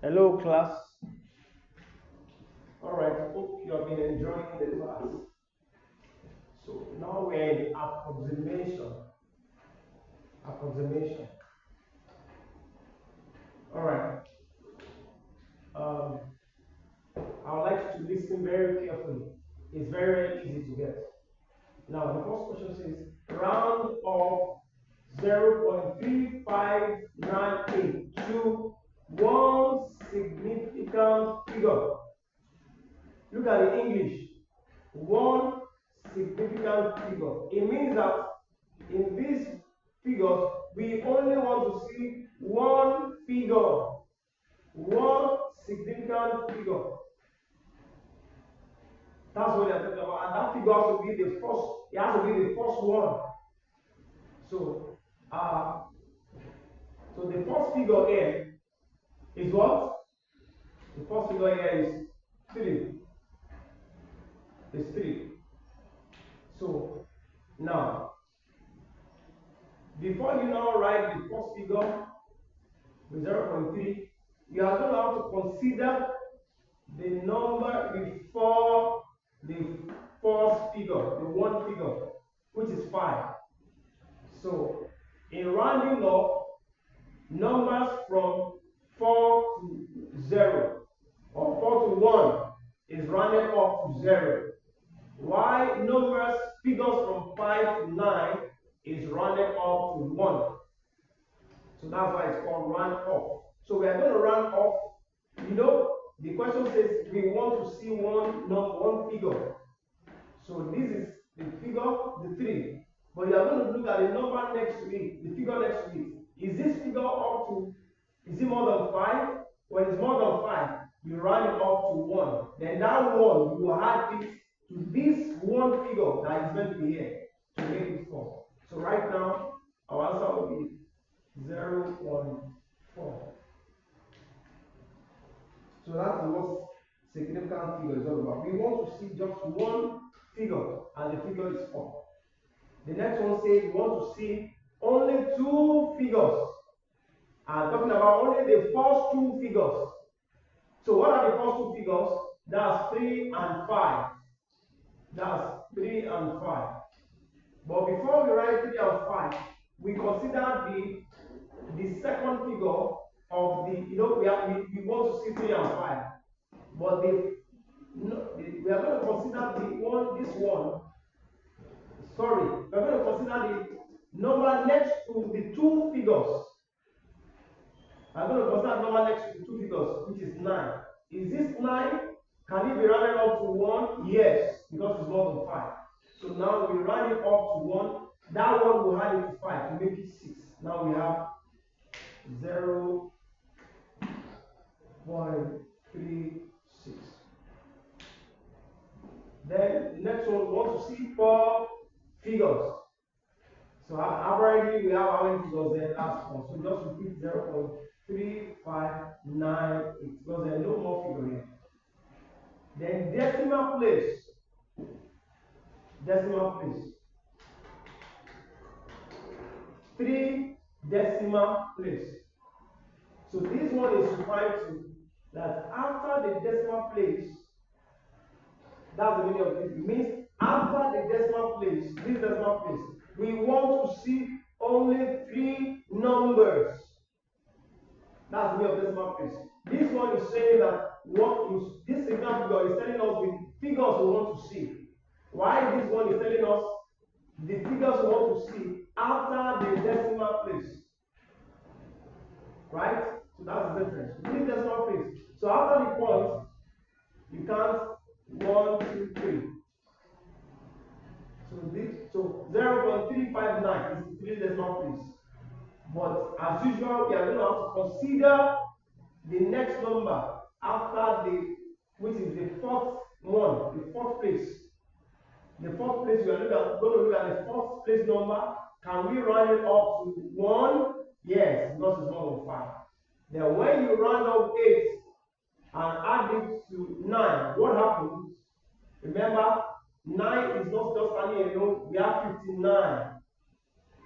Hello, class. All right, hope you have been enjoying the class. So now we're in approximation. Approximation. All right. Um, I would like you to listen very carefully. It's very easy to get. Now, the first question says round of 0.3598 to one significant figure. Look at the English. One significant figure. It means that in these figures, we only want to see one figure, one significant figure. That's what they're talking about. And that figure has to be the first, it has to be the first one. So, so the first figure here is what? The first figure here is 3. It's 3. So, now, before you now write the first figure with 0.3, you are going to have to consider the number before the first figure, the one figure, which is 5. So, in rounding up, numbers from 4 to 0 or 4 to 1 is rounded up to 0. While numbers, figures from 5 to 9 is rounded up to 1. So that's why it's called round off. So we are going to round off. You know, the question says we want to see one figure. So this is the figure, the 3. But you are going to look at the number next to it, the figure next to it. Is this figure up to, is it more than 5? When it's more than 5, you round it up to 1. Then that 1, you add it to this one figure that is meant to be here to make it 4. So right now, our answer will be 0.4. So that's what significant figure is all about. We want to see just one figure, and the figure is 4. The next one says we want to see only 2 figures. I'm talking about only the first 2 figures. So what are the first 2 figures? That's 3 and 5. That's 3 and 5. But before we write 3 and 5, we consider the second figure of the, you know, we want to see 3 and 5. But we are going to consider this one. Sorry, we are going to consider the number next to the 2 figures. I'm going to consider the number next to the 2 figures, which is 9. Is this 9? Can it be rounded up to 1? Yes, because it's more than 5. So now we round it up to 1. That one will add it to 5 to make it 6. Now we have 0.36. Then the next one, we want to see 4 figures. So averagely, we have how many figures there? Last one. So just repeat 0.3598 because there is no more figure here. Then decimal place. Decimal place. 3 decimal place. So this one is referring to that after the decimal place, that's the meaning of this. It means after the decimal place, this decimal place, we want to see only 3 numbers. That's the meaning of decimal place. This one is saying that this example is telling us the figures we want to see. Why this one is telling us the figures we want to see after the decimal place. Right? So that's the difference. This decimal place. So after the point, you count 1, 2, 3. So 0.359 is the 3 decimal place. But as usual, we are going to have to consider the next number after which is the fourth one, the fourth place. The fourth place, we are going to look at the fourth place number. Can we round it up to 1? Yes, because it's more than 5. Then when you round up 8 and add it to 9, what happens? Remember, 9 is not just standing alone, we have 59.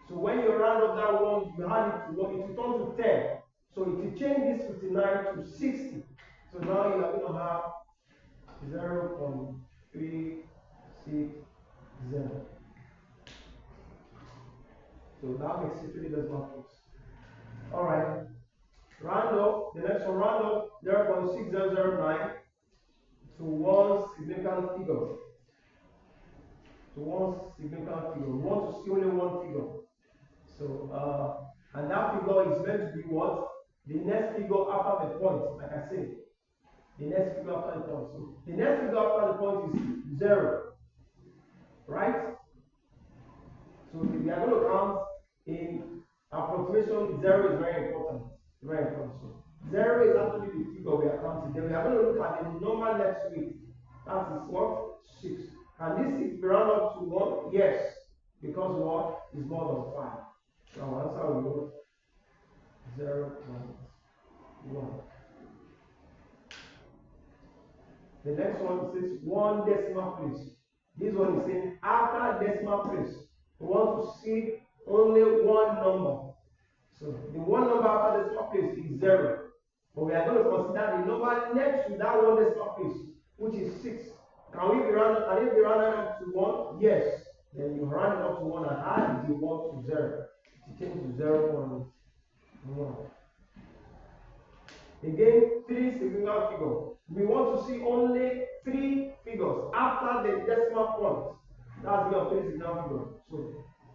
So when you round up that one, you add it to 1, it will turn to 10. So if you change this 59 to 60, so now you are going to have 0.360. So that makes it 3 decimal place. Alright. Round off, the next one, round off 0.6009 to one significant figure. We want to see only one figure. So, and that figure is meant to be what? The next figure after the point, like I said. The next figure after the point. So, the next figure after the point is 0. Right? So, if we are going to count in approximation, 0 is very important. Very important. So, 0 is actually the figure we are counting. Then we are going to look at the number next to it. That is what? 6. Can this 6 be rounded up to 1? Yes. Because what is more than 5. So our answer will be 0.1. The next one says 1 decimal place. This one is saying after decimal place, we want to see only one number. So the one number after decimal place is 0. But we are going to consider the number next to that 1 decimal place, which is 6. Can it be rounded up to 1? Yes. Then you round it up to 1 and add the 1 to 0. It changes to 0.1. Again, 3 significant figures. We want to see only 3 figures after the decimal point. That's the 3 significant figures. So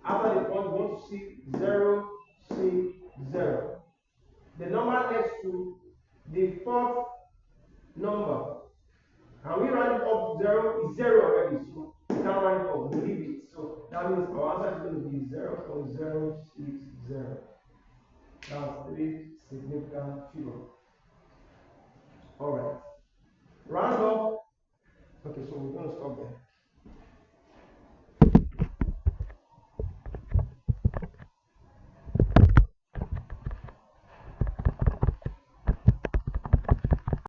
after the point, we want to see 0, 6, 0. The number next to the 4th number. And we round it up to 0 is 0 already. So we can't round it up, we leave it. So that means our answer is going to be 0.060. That's 3 significant figures. Alright. Round up. Okay, so we're going to stop there.